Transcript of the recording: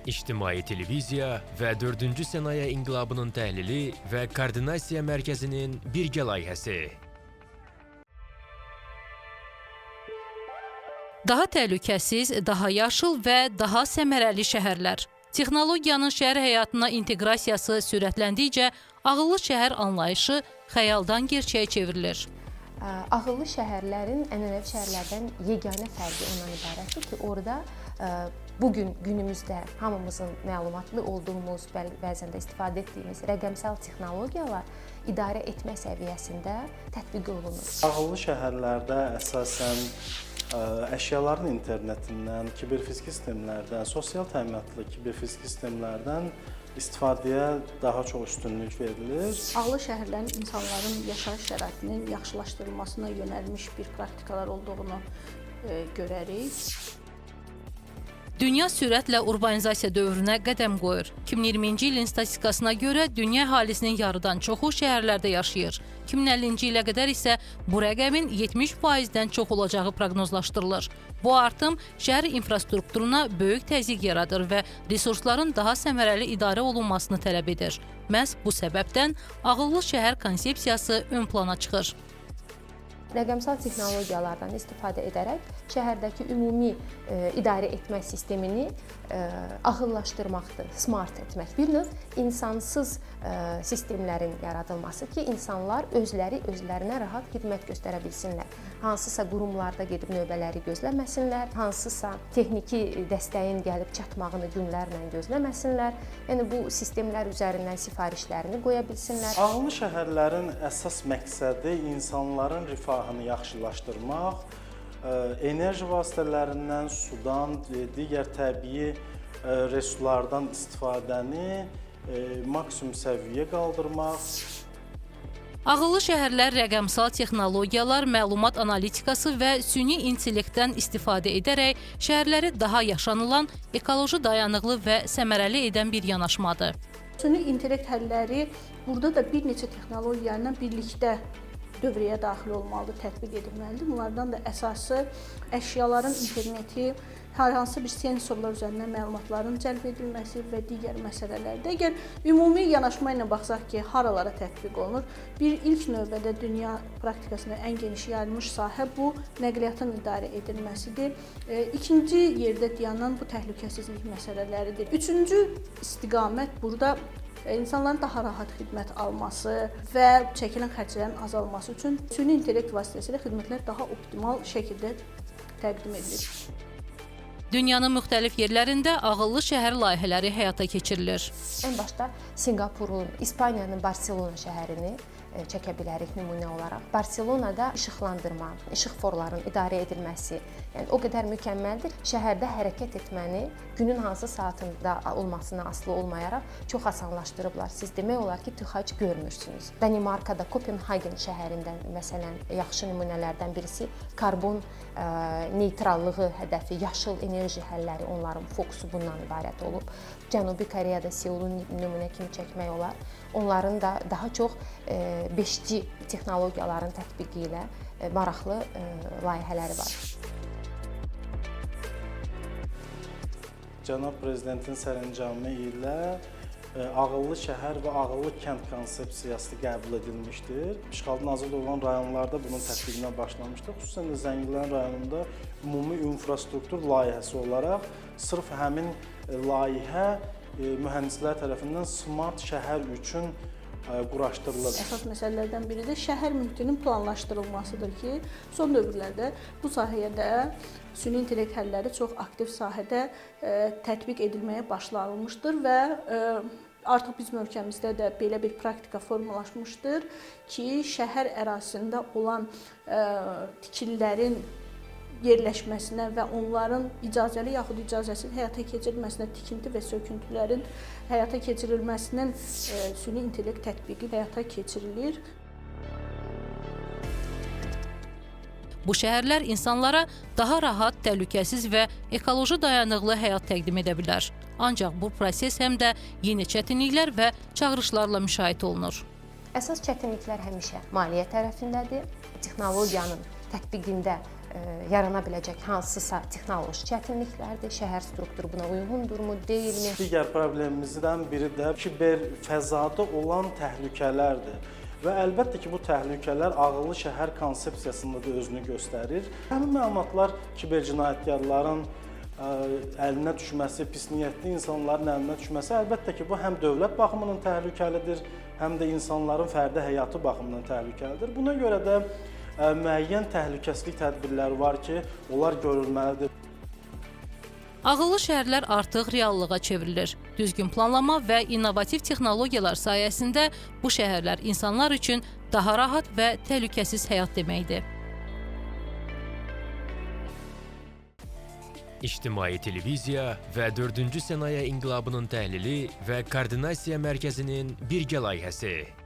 İctimai televiziya və 4-cü sənaye inqilabının təhlili və koordinasiya mərkəzinin birgə layihəsi. Daha təhlükəsiz, daha yaşıl və daha səmərəli şəhərlər. Texnologiyanın şəhər həyatına inteqrasiyası sürətləndikcə ağıllı şəhər anlayışı xəyaldan gerçəyə çevrilir. Ağıllı şəhərlərin ənənəvi şəhərlərdən yeganə fərqi ondan ibarətdir ki, orada bugün günümüzdə hamımızın məlumatlı olduğumuz, bəzən də istifadə etdiyimiz rəqəmsal texnologiyalar idarə etmə səviyyəsində tətbiq olunur. Ağıllı şəhərlərdə əsasən əşyaların internetindən, kiberfiziki sistemlərdən, sosial təminatlı kiberfiziki sistemlərdən istifadəyə daha çox üstünlük verilir. Ağıllı şəhərlərin insanların yaşayış şəraitinin yaxşılaşdırılmasına yönəlmiş bir praktikalar olduğunu görərik. Dünya sürətlə urbanizasiya dövrünə qədəm qoyur. 2020-ci ilin statistikasına görə dünya əhalisinin yarıdan çoxu şəhərlərdə yaşayır. 2050-ci ilə qədər isə bu rəqəmin 70%-dən çox olacağı proqnozlaşdırılır. Bu artım şəhər infrastrukturuna böyük təzyiq yaradır və resursların daha səmərəli idarə olunmasını tələb edir. Məhz bu səbəbdən ağıllı şəhər konsepsiyası ön plana çıxır. Rəqəmsal texnologiyalardan istifadə edərək şəhərdəki ümumi idarə etmə sistemini ağıllaşdırmaqdır, smart etmək. Bir növ insansız sistemlərin yaradılması ki, insanlar özlərinə rahat xidmət göstərə bilsinlər. Hansısa qurumlarda gedib növbələri gözləməsinlər, hansısa texniki dəstəyin gəlib çatmağını günlərlə gözləməsinlər. Yəni bu sistemlər üzərindən sifarişlərini qoya bilsinlər. Ağıllı şəhərlərin əsas məqsədi insanların rifahını yaxşılaşdırmaq, enerji vasitələrindən, sudan, digər təbii resurslardan istifadəni maksimum səviyyəyə qaldırmaq. Ağıllı şəhərlər rəqəmsal texnologiyalar, məlumat analitikası və süni intellektdən istifadə edərək şəhərləri daha yaşanılan, ekoloji dayanıqlı və səmərəli edən bir yanaşmadır. Süni intellekt həlləri burada da bir neçə texnologiya ilə birlikdə dövrəyə daxil olmalıdır, tətbiq edilməlidir. Bunlardan da əsası əşyaların interneti, hər hansı bir sensorlar üzərindən məlumatların cəlb edilməsi və digər məsələlərdə. Əgər ümumi yanaşma ilə baxsaq ki, haralara tətbiq olunur, ilk növbədə dünya praktikasında ən geniş yayılmış sahə bu nəqliyyatın idarə edilməsidir. İkinci yerdə dayanan bu təhlükəsizlik məsələləridir. Üçüncü istiqamət burada insanların daha rahat xidmət alması və çəkilən xərclərin azalması üçün süni intellekt vasitəsilə xidmətlər daha optimal şəkildə təqdim edilir. Dünyanın müxtəlif yerlərində ağıllı şəhər layihələri həyata keçirilir. Ən başda Sinqapurun, İspaniyanın Barselona şəhərini çəkə bilərik nümunə olaraq. Barselonada işıqlandırma, işıq forlarının idarə edilməsi, yəni o qədər mükəmməldir. Şəhərdə hərəkət etməni günün hansı saatında olmasına asılı olmayaraq çox asanlaşdırıblar. Siz demək olar ki, tıxac görmürsünüz. Danimarkada Kopenhagen şəhərindən məsələn yaxşı nümunələrdən birisi karbon neytrallığı hədəfi, yaşıl enerji həlləri, onların fokusu bundan ibarət olub. Cənubi Koreyada Seulun nümunə kimi çəkmək olar. Onların da daha çox 5G texnologiyaların tətbiqi ilə maraqlı layihələri var. Cənab Prezidentin sərəncamı ilə ağıllı şəhər və ağıllı kənd konsepsiyası qəbul edilmişdir. İşğaldan azad olan rayonlarda bunun tətbiqinə başlamışdır. Xüsusən də Zəngilan rayonunda ümumi infrastruktur layihəsi olaraq sırf həmin layihə mühəndislər tərəfindən smart şəhər üçün quraşdırılır. Əsas məsələlərdən biri də şəhər mühitinin planlaşdırılmasıdır ki, son dövrlərdə bu sahəyə də süni intellekt həlləri çox aktiv sahədə tətbiq edilməyə başlanılmışdır və artıq bizim ölkəmizdə də belə bir praktika formalaşmışdır ki, şəhər ərazisində olan tikililərin yerləşməsinə və onların icazəli yaxud icazəsiz həyata keçirilməsinə, tikinti və söküntülərin həyata keçirilməsinin süni intellekt tətbiqi həyata keçirilir. Bu şəhərlər insanlara daha rahat, təhlükəsiz və ekoloji dayanıqlı həyat təqdim edə bilər. Ancaq bu proses həm də yeni çətinliklər və çağırışlarla müşahidə olunur. Əsas çətinliklər həmişə maliyyə tərəfindədir. Texnologiyanın tətbiqində yarana biləcək hansısa texnoloji çətinliklərdir, şəhər strukturu buna uyğundurmu, deyilmi? Digər problemimizdən biri də kiber fəzada olan təhlükələrdir. Və əlbəttə ki, bu təhlükələr ağıllı şəhər konsepsiyasında da özünü göstərir. Həmin məlumatlar kiber cinayətkarların əlinə düşməsi, pis niyyətli insanların əlinə düşməsi əlbəttə ki, bu həm dövlət baxımından təhlükəlidir, həm də insanların fərdi həyatı baxımından təhlükəlidir. Buna görə də müəyyən təhlükəsizlik tədbirləri var ki, onlar görülməlidir. Ağıllı şəhərlər artıq reallığa çevrilir. Düzgün planlama və innovativ texnologiyalar sayəsində bu şəhərlər insanlar üçün daha rahat və təhlükəsiz həyat deməkdir. İctimai televiziya və 4-cü sənaye inqilabının təhlili və koordinasiya mərkəzinin birgə layihəsi.